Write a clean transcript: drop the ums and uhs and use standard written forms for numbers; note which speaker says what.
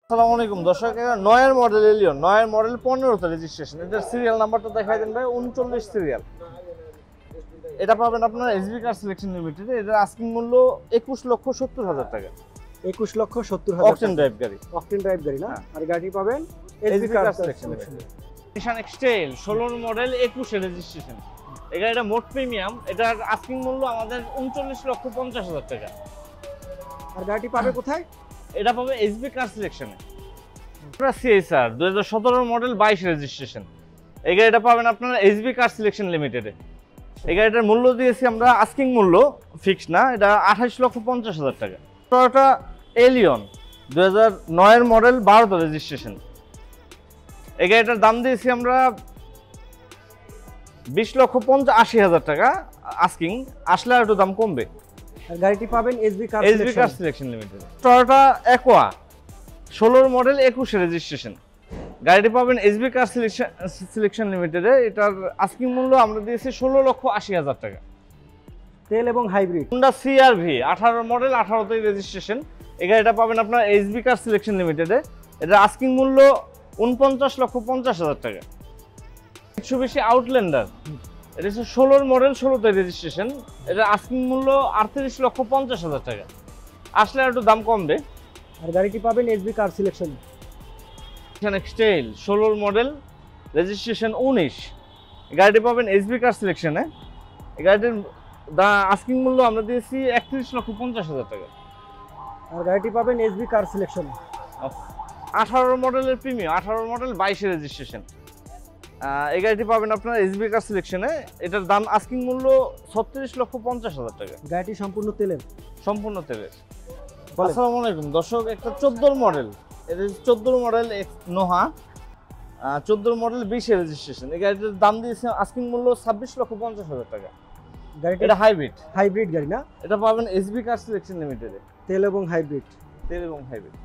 Speaker 1: আসসালামু আলাইকুম দর্শক, নয়ের মডেল এলিয়ন, নয়ের মডেল 15তে রেজিস্ট্রেশন। এটার সিরিয়াল নাম্বারটা দেখাই দেন ভাই, 39 সিরিয়াল। এটা পাবেন আপনার এসবি কার সিলেকশন লিমিটেড। এটার আস্কিং মূল্য 21,70,000 টাকা।
Speaker 2: 21,70,000
Speaker 1: অকটেন ড্রাইভ গাড়ি,
Speaker 2: অকটেন ড্রাইভ গাড়ি না? আর গাড়ি পাবেন
Speaker 1: এসবি কার সিলেকশন লিমিটেড। নিশান এক্সটেল 16 মডেল 21 রেজিস্ট্রেশন। এই গাড়িটা মোট প্রিমিয়াম। এটার আস্কিং মূল্য আমাদের 39,50,000 টাকা।
Speaker 2: আর গাড়িটি পাবে কোথায়?
Speaker 1: এটা পাবে এসবি কার সিলেকশনে। আপনারা সিএসআর 2017 মডেল 22 রেজিস্ট্রেশন। এই গাড়িটা পাবেন আপনারা এসবি কার সিলেকশন লিমিটেডে। এই গাড়িটার মূল্য দিয়েছি আমরা, আস্কিং মূল্য ফিক্স না, এটা 28,50,000 টাকা। টয়োটা এলিয়ন 2009 মডেল 12তে রেজিস্ট্রেশন। এই গাড়িটার দাম দিয়েছি আমরা 20,85,000 টাকা আস্কিং। আসলে আর একটু দাম কমবে।
Speaker 2: আর গাড়িটি পাবেন SB car
Speaker 1: selection limited. Toyota aqua 16 model 21 registration. গাড়িটি পাবেন এসবি কার সিলেকশন লিমিটেডে। এটার আস্কিং মূল্য আমরা দিয়েছি 16,80,000 টাকা।
Speaker 2: তেল এবং হাইব্রিড।
Speaker 1: হোন্ডা সিআরভি 18 মডেল 18তে রেজিস্ট্রেশন। এই গাড়িটা পাবেন আপনার এসবি কার সিলেকশন লিমিটেডে। এটার আস্কিং মূল্য 49,50,000 টাকা। মিৎসুবিশি আউটল্যান্ডার, এটা হচ্ছে 16 মডেল 16তে রেজিস্ট্রেশন। এটার আস্কিং মূল্য 38,50,000 টাকা। আসলে একটু দাম কমবে।
Speaker 2: আর গাড়িটি পাবেন SB car selection.
Speaker 1: এক্সটেল 16 model registration 19। গাড়িটি পাবেন এসবি কার সিলেকশনে। এই গাড়িটির আস্কিং মূল্য আমরা দিয়েছি 31,50,000 টাকা।
Speaker 2: আর গাড়িটি পাবেন এসবি কার সিলেকশন।
Speaker 1: 18 মডেলের প্রিমিয়াম, 18 মডেল 22 রেজিস্ট্রেশন। এই গাড়িটি পাবেন আপনার এসবি কার সিলেকশনে। এটার দাম আস্কিং মূল্য 36,50,000 টাকা।
Speaker 2: গাড়িটি সম্পূর্ণ তেলের।
Speaker 1: সম্পূর্ণ তেলের। আসসালামু আলাইকুম দর্শক, একটা 14 মডেল, এটা 14 মডেল নোহা 14 মডেল 20 রেজিস্ট্রেশন। এই গাড়িটার দাম দিয়েছে আস্কিং মূল্য 26,50,000 টাকা।
Speaker 2: গাড়িটা
Speaker 1: এটা হাইব্রিড
Speaker 2: গাড়ি না?
Speaker 1: এটা পাবেন এসবি কার সিলেকশন লিমিটেডে।
Speaker 2: তেল এবং হাইব্রিড।
Speaker 1: তেল এবং হাইব্রিড।